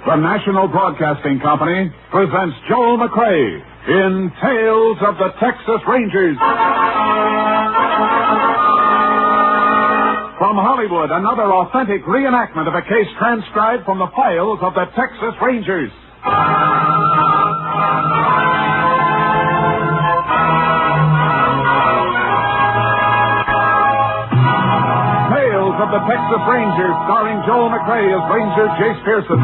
the National Broadcasting Company presents Joel McCrea in Tales of the Texas Rangers. From Hollywood, another authentic reenactment of a case transcribed from the files of the Texas Rangers. Tales of the Texas Rangers, starring Joel McCrea as Ranger Jace Pearson.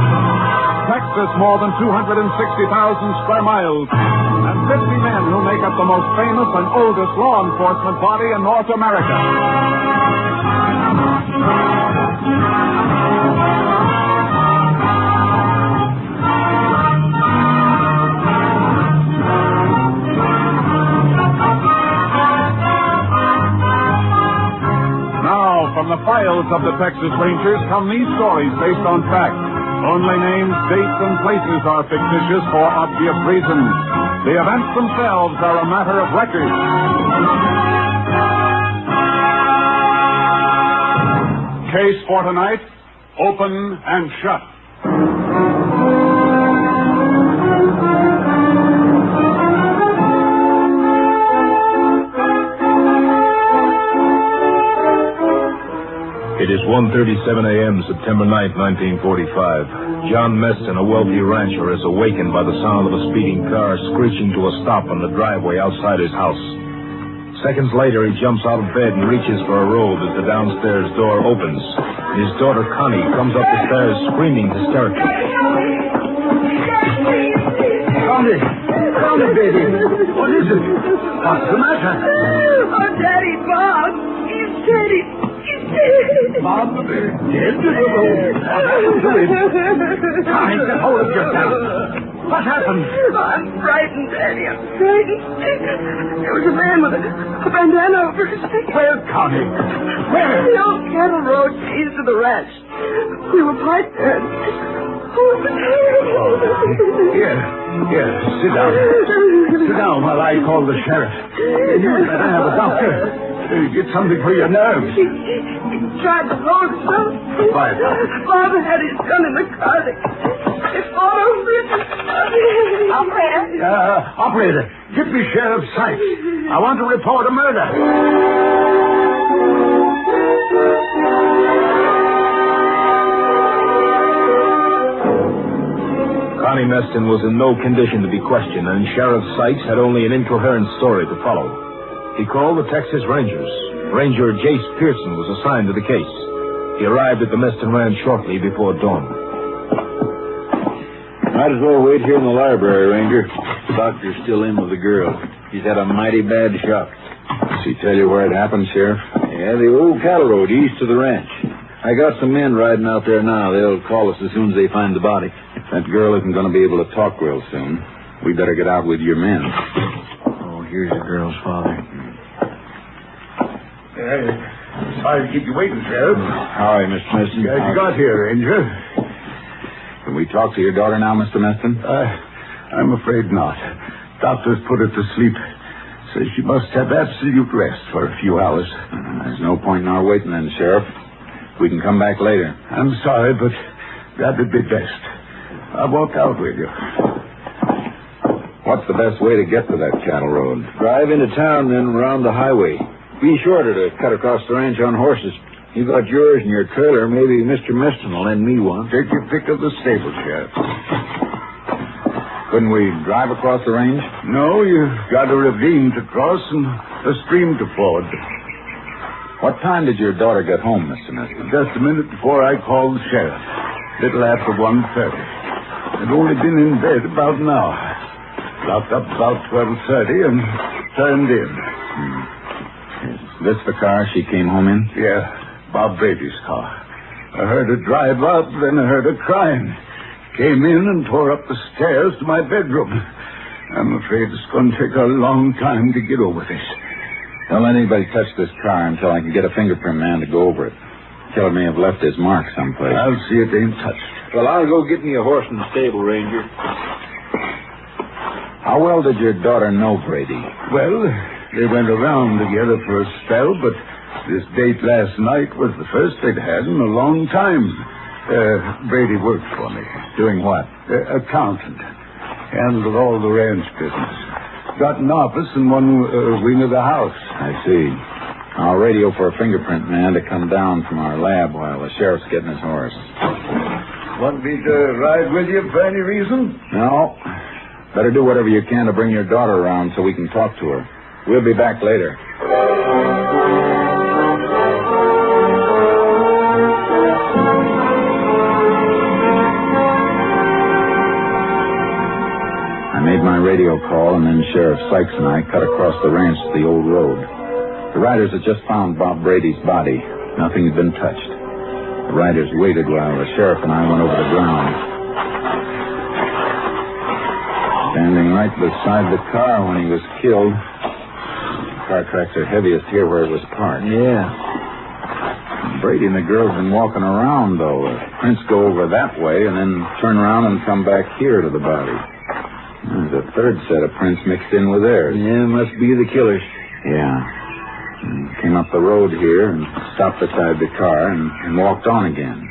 Texas, more than 260,000 square miles, and 50 men who make up the most famous and oldest law enforcement body in North America. From the files of the Texas Rangers come these stories based on fact. Only names, dates, and places are fictitious for obvious reasons. The events themselves are a matter of record. Case for tonight, Open and Shut. It is 1:37 a.m., September 9th, 1945. John Meston, a wealthy rancher, is awakened by the sound of a speeding car screeching to a stop on the driveway outside his house. Seconds later, he jumps out of bed and reaches for a robe as the downstairs door opens. His daughter, Connie, comes up the stairs screaming hysterically. Connie, baby. What is it? What's the matter? Oh, Daddy, Bob. He's dead. Bob, dead? What happened to him? Connie, get hold of yourself. What happened? I'm frightened, Daddy. I'm frightened. There was a man with a bandana over his face. Where, Connie? Where? The old cattle road leads to the ranch. We were parked there. Here, sit down. Sit down while I call the sheriff. You better have a doctor. Get something for your nerves. He tried to hold himself. Quiet. Bob had his gun in the car. They fought over it. Operator, get me Sheriff Sykes. I want to report a murder. Connie Meston was in no condition to be questioned, and Sheriff Sykes had only an incoherent story to follow. He called the Texas Rangers. Ranger Jace Pearson was assigned to the case. He arrived at the Meston Ranch shortly before dawn. Might as well wait here in the library, Ranger. The doctor's still in with the girl. She's had a mighty bad shock. Does he tell you where it happened, Sheriff? Yeah, the old cattle road east of the ranch. I got some men riding out there now. They'll call us as soon as they find the body. That girl isn't going to be able to talk real soon. We better get out with your men. Oh, here's the girl's father. Sorry to keep you waiting, Sheriff. How are you, Mr. Meston? Glad you got here, Ranger. Can we talk to your daughter now, Mr. Meston? I'm afraid not. Doctor's put her to sleep. Says she must have absolute rest for a few hours. There's no point in our waiting then, Sheriff. We can come back later. I'm sorry, but that'd be best. I'll walk out with you. What's the best way to get to that cattle road? Drive into town, then around the highway. Be shorter to cut across the ranch on horses. You got yours in your trailer. Maybe Mr. Meston will lend me one. Take your pick of the stable, Sheriff. Couldn't we drive across the range? No, you've got a ravine to cross and a stream to ford. What time did your daughter get home, Mr. Meston? Just a minute before I called the sheriff. Little after 1:30. I'd only been in bed about an hour. Locked up about 12:30 and turned in. Is this the car she came home in? Yeah, Bob Brady's car. I heard her drive up, then I heard her crying. Came in and tore up the stairs to my bedroom. I'm afraid it's going to take a long time to get over this. Don't let anybody touch this car until I can get a fingerprint man to go over it. Killer may have left his mark someplace. I'll see it ain't touched. Well, I'll go get me a horse in the stable, Ranger. How well did your daughter know Brady? Well, they went around together for a spell, but this date last night was the first they'd had in a long time. Brady worked for me. Doing what? Accountant. Handled all the ranch business. Got an office in one wing of the house. I see. I'll radio for a fingerprint man to come down from our lab while the sheriff's getting his horse. Want me to ride with you for any reason? No. Better do whatever you can to bring your daughter around so we can talk to her. We'll be back later. I made my radio call, and then Sheriff Sykes and I cut across the ranch to the old road. The riders had just found Bob Brady's body. Nothing had been touched. The riders waited while the sheriff and I went over the ground. Standing right beside the car when he was killed. The car tracks are heaviest here where it was parked. Yeah. Brady and the girl have been walking around, though. The prints go over that way and then turn around and come back here to the body. There's a third set of prints mixed in with theirs. Yeah, must be the killers. Yeah. And came up the road here and stopped beside the car and walked on again.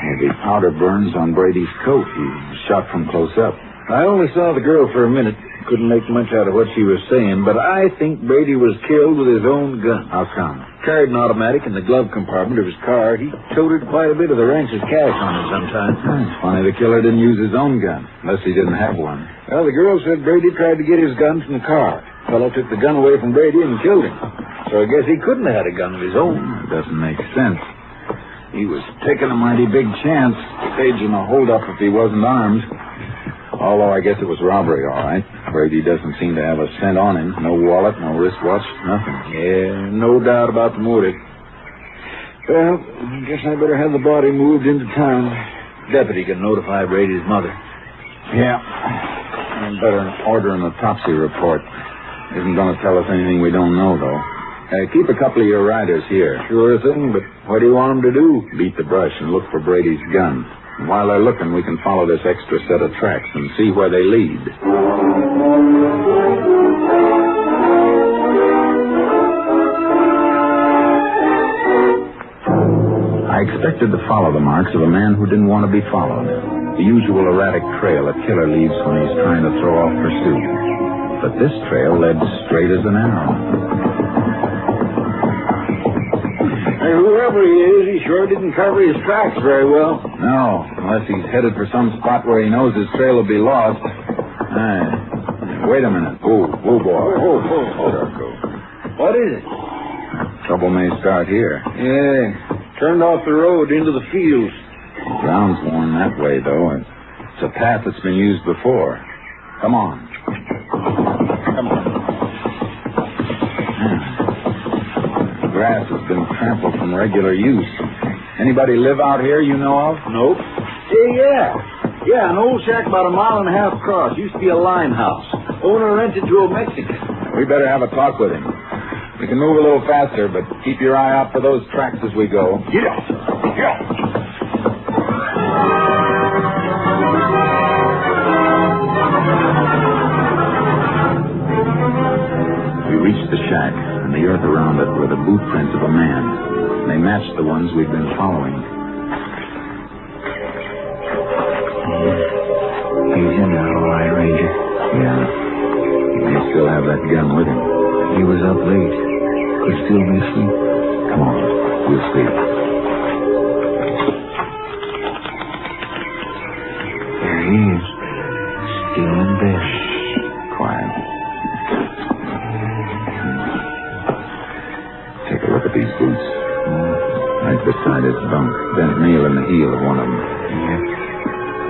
Heavy powder burns on Brady's coat. He was shot from close up. I only saw the girl for a minute. Couldn't make much out of what she was saying, but I think Brady was killed with his own gun. How come? Carried an automatic in the glove compartment of his car. He toted quite a bit of the ranch's cash on him sometimes. It's funny the killer didn't use his own gun, unless he didn't have one. Well, the girl said Brady tried to get his gun from the car. Fellow took the gun away from Brady and killed him. So I guess he couldn't have had a gun of his own. It doesn't make sense. He was taking a mighty big chance, staging a holdup if he wasn't armed. Although I guess it was robbery, all right. Brady doesn't seem to have a cent on him. No wallet, no wristwatch, nothing. Yeah, no doubt about the motive. Well, I guess I better have the body moved into town. Deputy can notify Brady's mother. Yeah. And better order an autopsy report. Isn't going to tell us anything we don't know, though. Keep a couple of your riders here. Sure thing, but what do you want them to do? Beat the brush and look for Brady's gun. And while they're looking, we can follow this extra set of tracks and see where they lead. I expected to follow the marks of a man who didn't want to be followed. The usual erratic trail a killer leaves when he's trying to throw off pursuit. But this trail led straight as an arrow. Hey, whoever he is, he sure didn't cover his tracks very well. No, unless he's headed for some spot where he knows his trail will be lost. Wait a minute. Boy. What is it? Trouble may start here. Yeah, turned off the road into the fields. The ground's worn that way, though. It's a path that's been used before. Come on. The grass has been trampled from regular use. Anybody live out here you know of? Nope. Yeah, an old shack about a mile and a half across. Used to be a lime house. Owner rented to a Mexican. We better have a talk with him. We can move a little faster, but keep your eye out for those tracks as we go. Yeah. We reached the shack, and the earth around it were the boot prints of a man. They matched the ones we'd been following. He's in there, all right, Ranger. Yeah. He may still have that gun with him. He was up late. Could still be asleep. Come on. We'll see. There he is. Still in bed. Quiet. Take a look at these boots. Right beside his bunk. Bent nail in the heel of one of them. Yeah.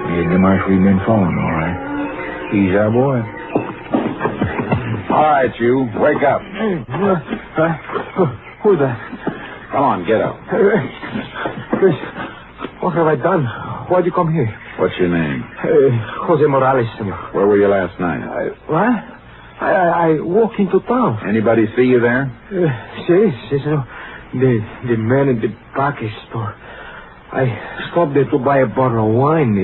He's the marsh we've been following, all right. He's our boy. All right, you. Wake up. Who's that? Come on, get up. Chris, what have I done? Why'd you come here? What's your name? Jose Morales, senor. Where were you last night? What? I walked into town. Anybody see you there? Sí, senor. The man in the package store. I stopped there to buy a bottle of wine.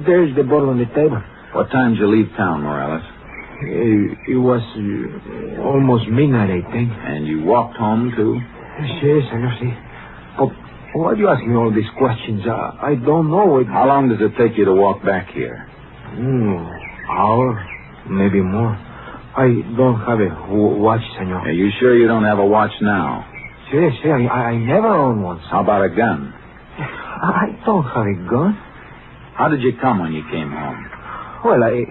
There's the bottle on the table. What time did you leave town, Morales? It was almost midnight, I think. And you walked home, too? Sí, senor, sí. But Why do you ask me all these questions? I don't know. How long does it take you to walk back here? Hour, maybe more. I don't have a watch, senor. Are you sure you don't have a watch now? See, I never owned one. How about a gun? I don't have a gun. How did you come when you came home? Well, I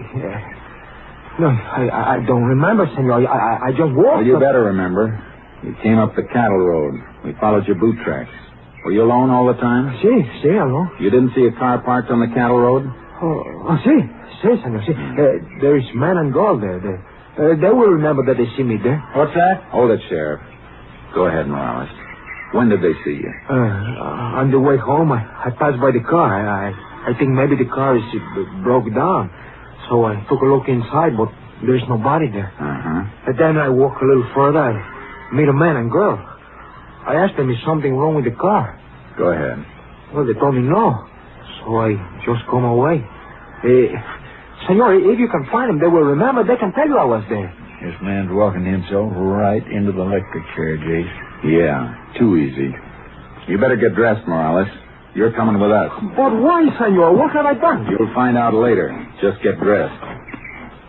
don't remember, senor. I just walked. Well, you better remember. You came up the cattle road. We followed your boot tracks. Were you alone all the time? Sí, alone. You didn't see a car parked on the cattle road? Sí, senor. Sí. There is man and girl there. They will remember that they see me there. What's that? Hold it, Sheriff. Go ahead, Morales. When did they see you? On the way home, I passed by the car. I think maybe the car is broke down. So I took a look inside, but there's nobody there. Uh-huh. And then I walk a little further. I meet a man and girl. I asked them, is something wrong with the car? Go ahead. Well, they told me no. So I just come away. Senor, if you can find them, they will remember. They can tell you I was there. This man's walking himself right into the electric chair, Jace. Yeah, too easy. You better get dressed, Morales. You're coming with us. But why, senor? What have I done? You'll find out later. Just get dressed.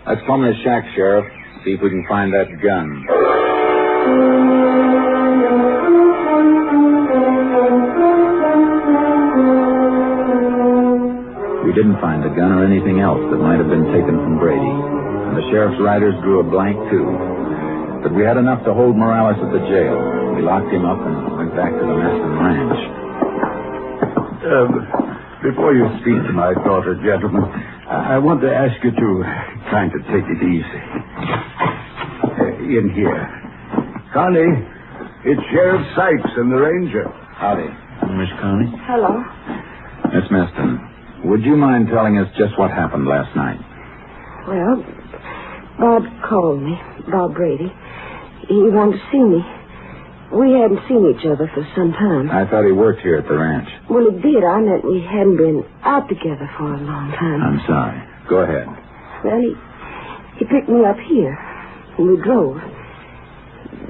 Let's plumb this shack, Sheriff. See if we can find that gun. We didn't find the gun or anything else that might have been taken from Brady. And the sheriff's riders drew a blank, too. But we had enough to hold Morales at the jail. We locked him up and went back to the Meston Ranch. Before you speak to my daughter, gentlemen, I want to ask you to kind of take it easy. In here. Connie, it's Sheriff Sykes and the ranger. Howdy. Miss Connie? Hello. Miss Meston, would you mind telling us just what happened last night? Well, Bob called me, Bob Brady. He wanted to see me. We hadn't seen each other for some time. I thought he worked here at the ranch. Well, he did. I meant we hadn't been out together for a long time. I'm sorry. Go ahead. Well, he picked me up here, and we drove.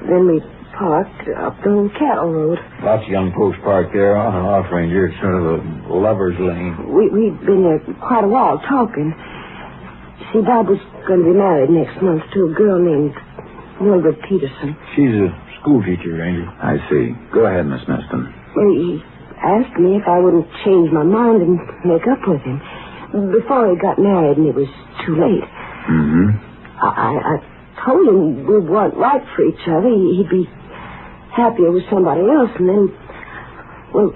Then we parked up the cattle road. Lots of young folks parked there on and off, Ranger. It's sort of a lover's lane. We'd been there quite a while talking. See, Bob was going to be married next month to a girl named Mildred Peterson. She's a school teacher, Ranger. I see. Go ahead, Miss Meston. Well, he asked me if I wouldn't change my mind and make up with him before he got married, and it was too late. Mm-hmm. I told him we weren't right for each other. He'd be happier with somebody else, and then, well,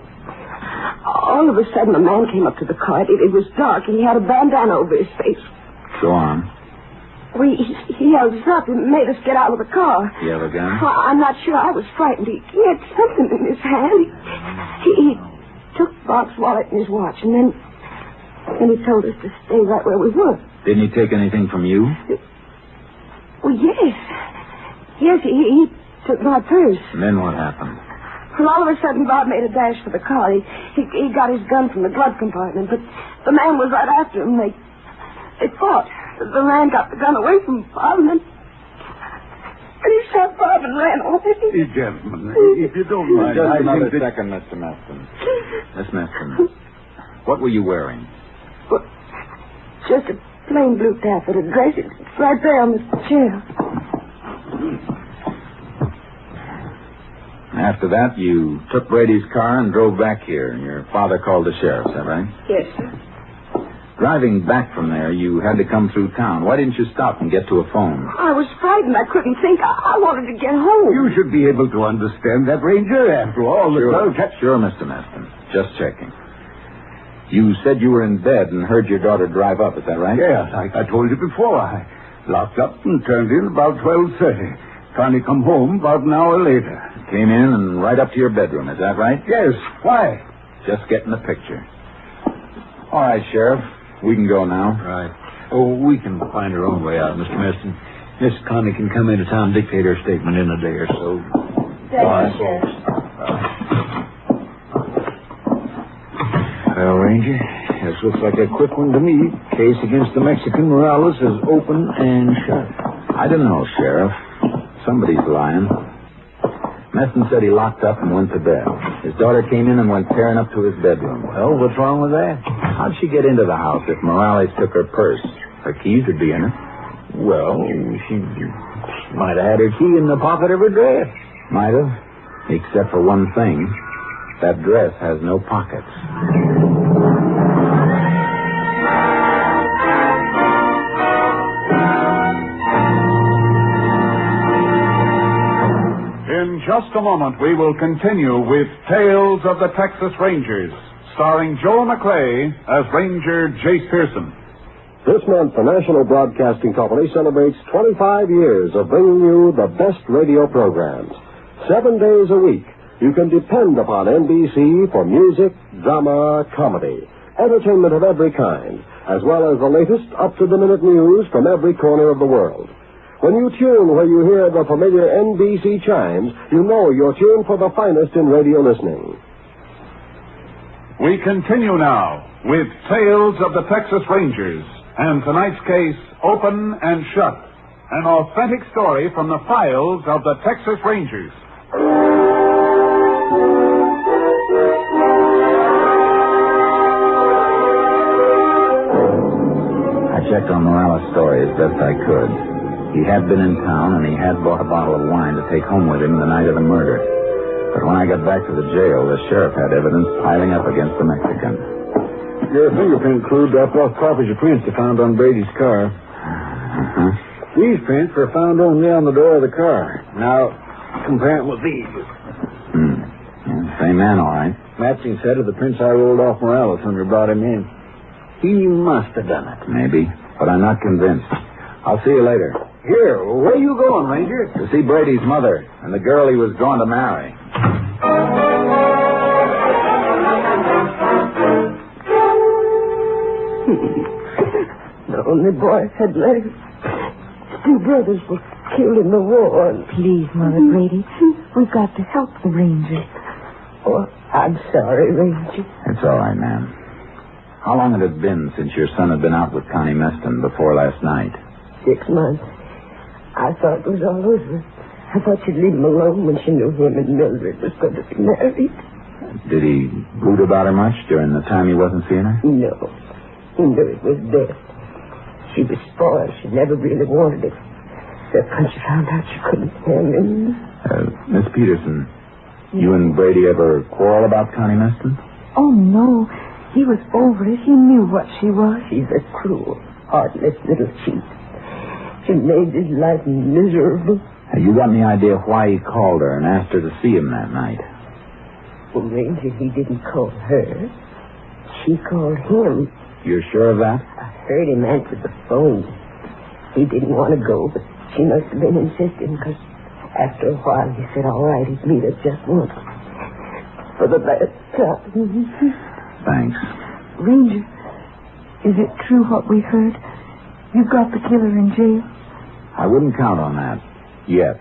all of a sudden a man came up to the car. It was dark, and he had a bandana over his face. Go on. Well, he held us up and made us get out of the car. You have a gun? Well, I'm not sure. I was frightened. He had something in his hand. He took Bob's wallet and his watch, and then he told us to stay right where we were. Didn't he take anything from you? Well, yes. Yes, he took my purse. And then what happened? Well, all of a sudden, Bob made a dash for the car. He got his gun from the glove compartment, but the man was right after him. They fought. The man got the gun away from Bob, and he shot Bob and ran away. Gentlemen, if you don't mind, Just I another think that... second, Mr. Meston. Miss Meston, what were you wearing? Well, just a plain blue taffeta dress. It's right there on the chair. After that, you took Brady's car and drove back here, and your father called the sheriff, is that right? Yes, sir. Driving back from there, you had to come through town. Why didn't you stop and get to a phone? I was frightened. I couldn't think. I wanted to get home. You should be able to understand that, Ranger. After all, the girl kept... Sure, Mr. Meston. Just checking. You said you were in bed and heard your daughter drive up, is that right? Yes, I told you before. I locked up and turned in about 12:30. Connie come home about an hour later. Came in and right up to your bedroom, is that right? Yes. Why? Just getting the picture. All right, Sheriff. We can go now. Right. Oh, we can find our own way out, Mr. Meston. Miss Connie can come into town and dictate her statement in a day or so. Thank you, Sheriff. Well, Ranger, this looks like a quick one to me. Case against the Mexican Morales is open and shut. I don't know, Sheriff. Somebody's lying. Meston said he locked up and went to bed. His daughter came in and went tearing up to his bedroom. Well, what's wrong with that? How'd she get into the house if Morales took her purse? Her keys would be in it. Well, she might have had her key in the pocket of her dress. Might have, except for one thing. That dress has no pockets. In just a moment, we will continue with Tales of the Texas Rangers, starring Joel McClay as Ranger Jace Pearson. This month, the National Broadcasting Company celebrates 25 years of bringing you the best radio programs. 7 days a week, you can depend upon NBC for music, drama, comedy, entertainment of every kind, as well as the latest up-to-the-minute news from every corner of the world. When you tune where you hear the familiar NBC chimes, you know you're tuned for the finest in radio listening. We continue now with Tales of the Texas Rangers, and tonight's case, Open and Shut, an authentic story from the files of the Texas Rangers. I checked on Morales' story as best I could. He had been in town, and he had bought a bottle of wine to take home with him the night of the murder. But when I got back to the jail, the sheriff had evidence piling up against the Mexican. Your fingerprint clue dropped off copies of prints they found on Brady's car. Uh-huh. These prints were found only on the door of the car. Now, compare them with these. Yeah, same man, all right. Matching set of the prints I rolled off Morales when we brought him in. He must have done it. Maybe, but I'm not convinced. I'll see you later. Here, where are you going, Ranger? To see Brady's mother and the girl he was going to marry. The only boy had legs. 2 brothers were killed in the war. Please, Mother Brady, we've got to help the Rangers. Oh, I'm sorry, Ranger. It's all right, ma'am. How long had it been since your son had been out with Connie Meston before last night? 6 months. I thought it was all over. I thought she'd leave him alone when she knew him and Mildred was going to be married. Did he brood about her much during the time he wasn't seeing her? No. He knew it was best. She was spoiled. She never really wanted it. Except when she found out she couldn't stand him. Miss Peterson, you and Brady ever quarrel about Connie Meston? Oh, no. He was over it. He knew what she was. She's a cruel, heartless little cheat. She made his life miserable. You got any idea why he called her and asked her to see him that night? Well, Ranger, he didn't call her. She called him. You're sure of that? I heard him answer the phone. He didn't want to go, but she must have been insisting, because after a while he said, all right, he'd meet us just once. For the last time. Thanks. Ranger, is it true what we heard? You got the killer in jail? I wouldn't count on that. Yet.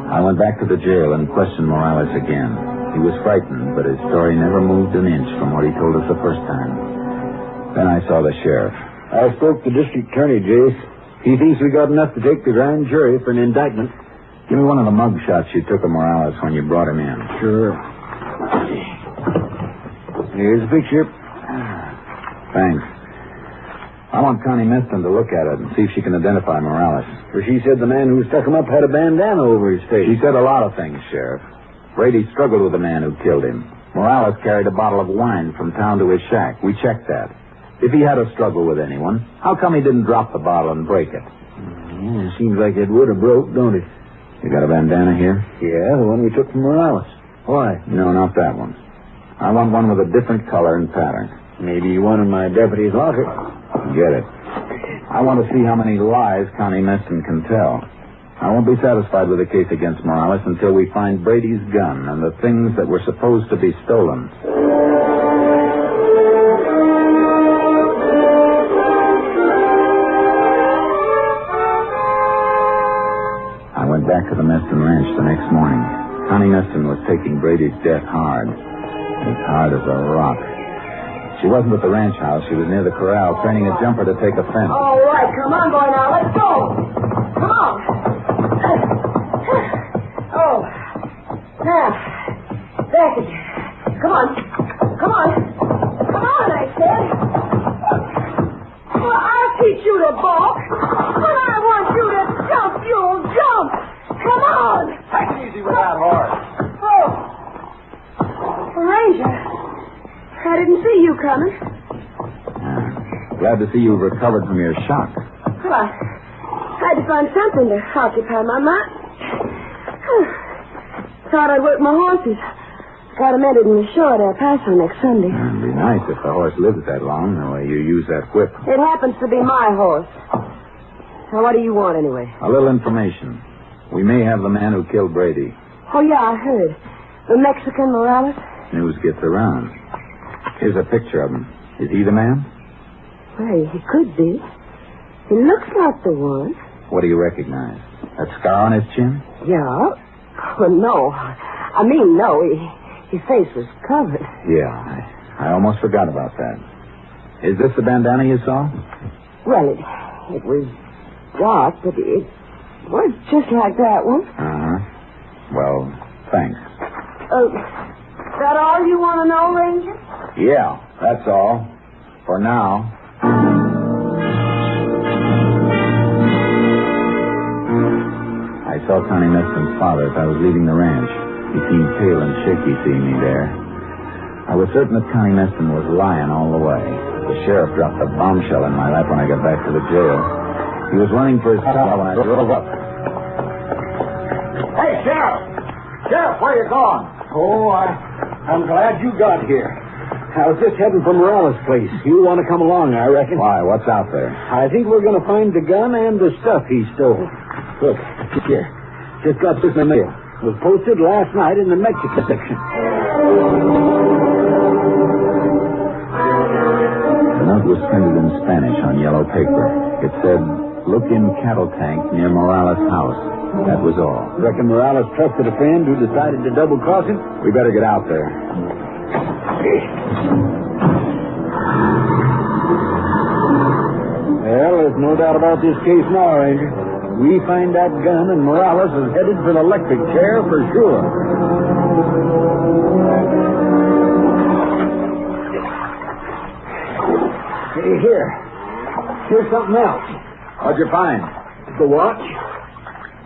I went back to the jail and questioned Morales again. He was frightened, but his story never moved an inch from what he told us the first time. Then I saw the sheriff. I spoke to District Attorney, Jace. He thinks we got enough to take the grand jury for an indictment. Give me one of the mug shots you took of Morales when you brought him in. Sure. Here's the picture. Thanks. I want Connie Meston to look at it and see if she can identify Morales. For she said the man who stuck him up had a bandana over his face. She said a lot of things, Sheriff. Brady struggled with the man who killed him. Morales carried a bottle of wine from town to his shack. We checked that. If he had a struggle with anyone, how come he didn't drop the bottle and break it? It seems like it would have broke, don't it? You got a bandana here? Yeah, the one we took from Morales. Why? No, not that one. I want one with a different color and pattern. Maybe one in my deputy's locker. Get it. I want to see how many lies Connie Meston can tell. I won't be satisfied with the case against Morales until we find Brady's gun and the things that were supposed to be stolen. I went back to the Meston Ranch the next morning. Connie Meston was taking Brady's death hard. As hard as a rock. She wasn't at the ranch house. She was near the corral, training a jumper to take a fence. All right, come on, boy, now. Let's go. Come on. see you coming. Glad to see you've recovered from your shock. Well, I had to find something to occupy my mind. Thought I'd work my horses. Got him entered in the show at El Paso next Sunday. It'd be nice if the horse lives that long, the way you use that whip. It happens to be my horse. Now, what do you want, anyway? A little information. We may have the man who killed Brady. Oh, yeah, I heard. The Mexican Morales? News gets around. Here's a picture of him. Is he the man? Well, he could be. He looks like the one. What do you recognize? That scar on his chin? Yeah. Well, no. I mean, no. His face was covered. Yeah, I almost forgot about that. Is this the bandana you saw? Well, it was dark, but it was just like that one. Uh-huh. Well, thanks. That all you want to know, Ranger? Yeah, that's all. For now. I saw Connie Meston's father as I was leaving the ranch. He seemed pale and shaky seeing me there. I was certain that Connie Meston was lying all the way. The sheriff dropped a bombshell in my lap when I got back to the jail. He was running for his car when I drove up. Hey, Sheriff! Sheriff, where you going? Oh, I'm glad you got here. I was just heading for Morales' place. You want to come along, I reckon. Why? What's out there? I think we're going to find the gun and the stuff he stole. Look, here. Just got this in the mail. It was posted last night in the Mexican section. The note was printed in Spanish on yellow paper. It said, "Look in cattle tank near Morales' house." That was all. Reckon Morales trusted a friend who decided to double-cross him? We better get out there. Well, there's no doubt about this case now, Ranger. We find that gun and Morales is headed for the electric chair for sure. Hey, here's something else. What'd you find? The watch.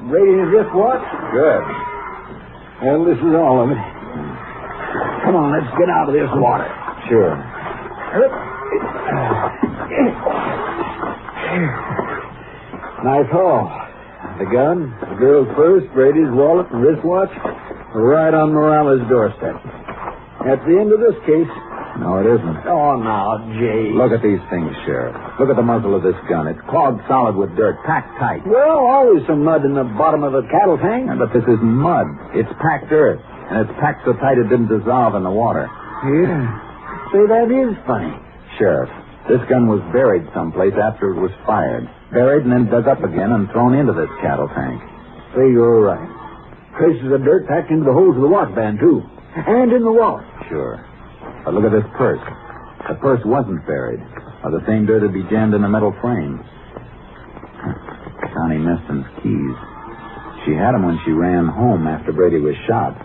Brady's wristwatch. Good. Well, this is all of it. Come on, let's get out of this water. Sure. Nice haul. The gun, the girl's purse, Brady's wallet, and wristwatch were right on Morales' doorstep. That's the end of this case. No, it isn't. Oh, now, Jay. Look at these things, Sheriff. Look at the muzzle of this gun. It's clogged solid with dirt, packed tight. Well, always some mud in the bottom of a cattle tank. Yeah, but this isn't mud. It's packed earth. And it's packed so tight it didn't dissolve in the water. Yeah. Say, that is funny. Sheriff, this gun was buried someplace after it was fired. Buried and then dug up again and thrown into this cattle tank. Say, you're right. Traces of dirt packed into the holes of the watch band, too. And in the wallet. Sure. But look at this purse. The purse wasn't buried. Or the same dirt would be jammed in a metal frame. Connie Meston's keys. She had them when she ran home after Brady was shot.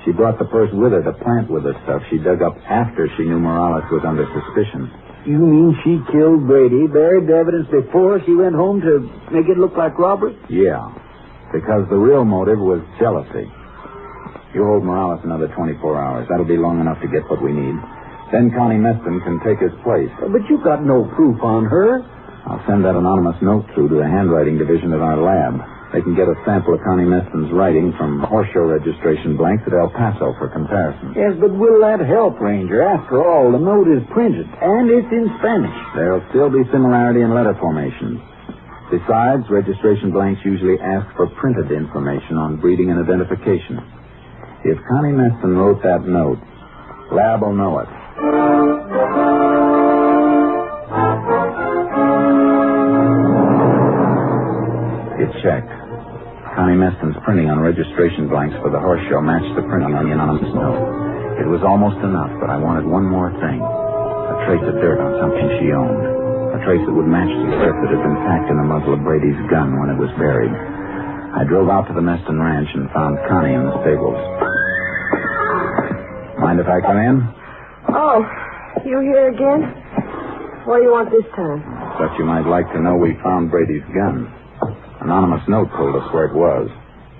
She brought the purse with her to plant with the stuff she dug up after she knew Morales was under suspicion. You mean she killed Brady, buried the evidence before she went home to make it look like robbery? Yeah, because the real motive was jealousy. You hold Morales another 24 hours. That'll be long enough to get what we need. Then Connie Meston can take his place. But you've got no proof on her. I'll send that anonymous note through to the handwriting division at our lab. They can get a sample of Connie Meston's writing from horse show registration blanks at El Paso for comparison. Yes, but will that help, Ranger? After all, the note is printed, and it's in Spanish. There'll still be similarity in letter formations. Besides, registration blanks usually ask for printed information on breeding and identification. If Connie Meston wrote that note, Lab will know it. It checked. Connie Meston's printing on registration blanks for the horse show matched the printing on the anonymous note. It was almost enough, but I wanted one more thing. A trace of dirt on something she owned. A trace that would match the dirt that had been packed in the muzzle of Brady's gun when it was buried. I drove out to the Meston ranch and found Connie in the stables. Mind if I come in? Oh, you here again? What do you want this time? Thought you might like to know we found Brady's gun. Anonymous note told us where it was.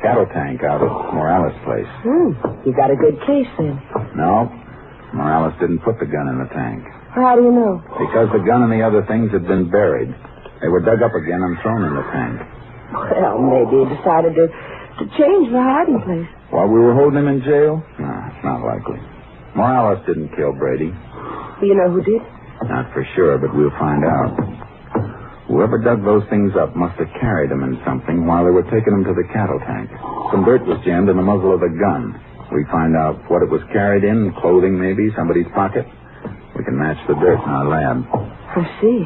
Cattle tank out at Morales' place. You got a good case then. No. Morales didn't put the gun in the tank. How do you know? Because the gun and the other things had been buried. They were dug up again and thrown in the tank. Well, maybe he decided to change the hiding place. While we were holding him in jail? No, it's not likely. Morales didn't kill Brady. Do you know who did? Not for sure, but we'll find out. Whoever dug those things up must have carried them in something while they were taking them to the cattle tank. Some dirt was jammed in the muzzle of the gun. We find out what it was carried in, clothing maybe, somebody's pocket. We can match the dirt in our lab. I see.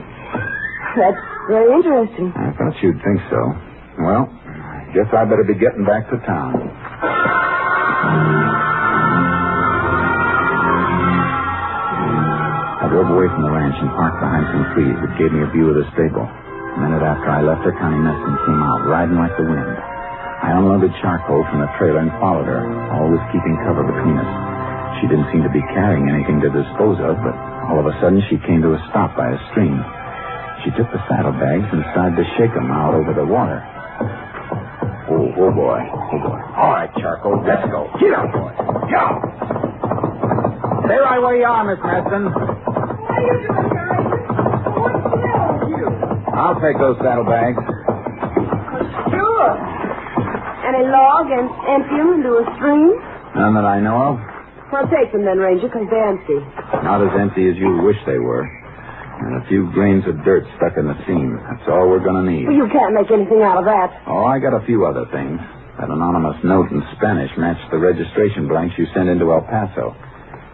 That's very interesting. I thought you'd think so. Well, I guess I better be getting back to town. I drove away from the ranch and parked behind some trees that gave me a view of the stable. A minute after I left her, Connie Meston came out, riding like the wind. I unloaded charcoal from the trailer and followed her, always keeping cover between us. She didn't seem to be carrying anything to dispose of, but all of a sudden she came to a stop by a stream. She took the saddlebags and started to shake them out over the water. Oh, boy. All right, Charcoal, let's go. Get out, boy. Go! Stay right where you are, Miss Meston. How are you doing, guys? What's the matter with you? I'll take those saddlebags. Sure. Any log and empty them into a stream? None that I know of. Well, take them then, Ranger, because they're empty. Not as empty as you wish they were. And a few grains of dirt stuck in the seam. That's all we're going to need. Well, you can't make anything out of that. Oh, I got a few other things. That anonymous note in Spanish matched the registration blanks you sent into El Paso.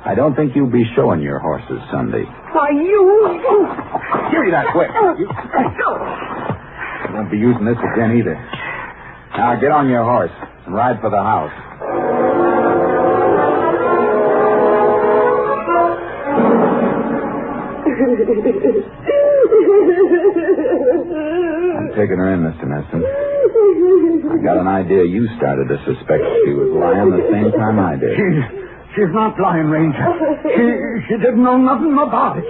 I don't think you'll be showing your horses Sunday. Why, you... Give me that whip. You won't be using this again either. Now, get on your horse and ride for the house. I'm taking her in, Mr. Meston. I got an idea you started to suspect she was lying the same time I did. She's not lying, Ranger. She didn't know nothing about it.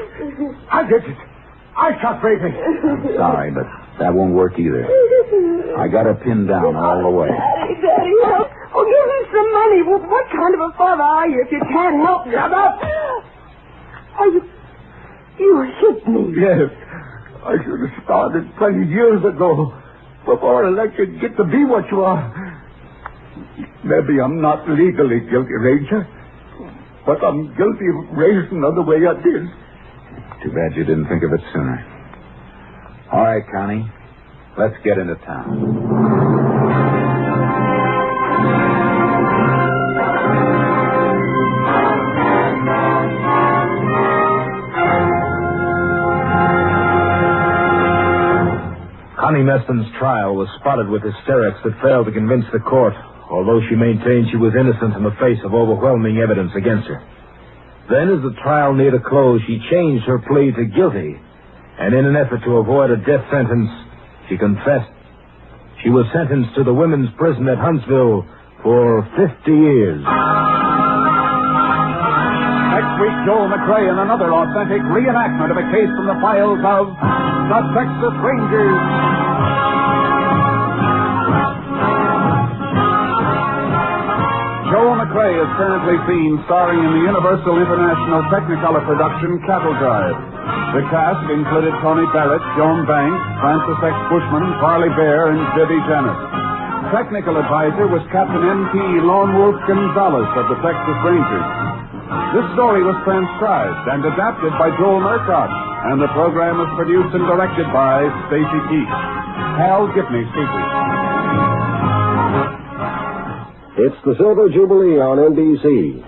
I did it. I shot Brady. I'm sorry, but that won't work either. I got her pinned down all the way. Daddy, help. Oh, give me some money. What kind of a father are you if you can't help me? Shut up! You hit me. Yes. I should have started 20 years ago, before I let you get to be what you are. Maybe I'm not legally guilty, Ranger, but I'm guilty of raising her the way I did. Too bad you didn't think of it sooner. All right, Connie. Let's get into town. Connie Meston's trial was spotted with hysterics that failed to convince the court, although she maintained she was innocent in the face of overwhelming evidence against her. Then, as the trial neared a close, she changed her plea to guilty, and in an effort to avoid a death sentence, she confessed. She was sentenced to the women's prison at Huntsville for 50 years. Next week, Joel McCrea in another authentic reenactment of a case from the files of the Texas Rangers. Joel McCrea is currently seen starring in the Universal International Technicolor production Cattle Drive. The cast included Tony Barrett, Joan Banks, Francis X. Bushman, Farley Bear, and Vivi Janis. Technical advisor was Captain M.P. Lone Wolf Gonzalez of the Texas Rangers. This story was transcribed and adapted by Joel Murcott, and the program was produced and directed by Stacy Keach. Hal Gibney speaking. It's the Silver Jubilee on NBC.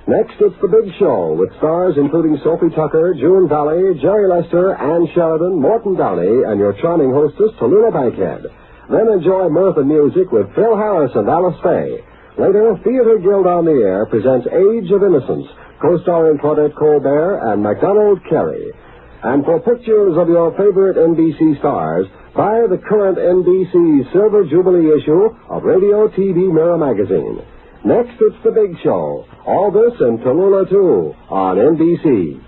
Next, it's The Big Show, with stars including Sophie Tucker, June Valley, Jerry Lester, Ann Sheridan, Morton Downey, and your charming hostess, Tallulah Bankhead. Then enjoy mirth and music with Phil Harris and Alice Faye. Later, Theater Guild on the Air presents Age of Innocence, co-starring Claudette Colbert and MacDonald Carey. And for pictures of your favorite NBC stars, buy the current NBC Silver Jubilee issue of Radio TV Mirror magazine. Next, it's The Big Show. All this and Tallulah, too, on NBC.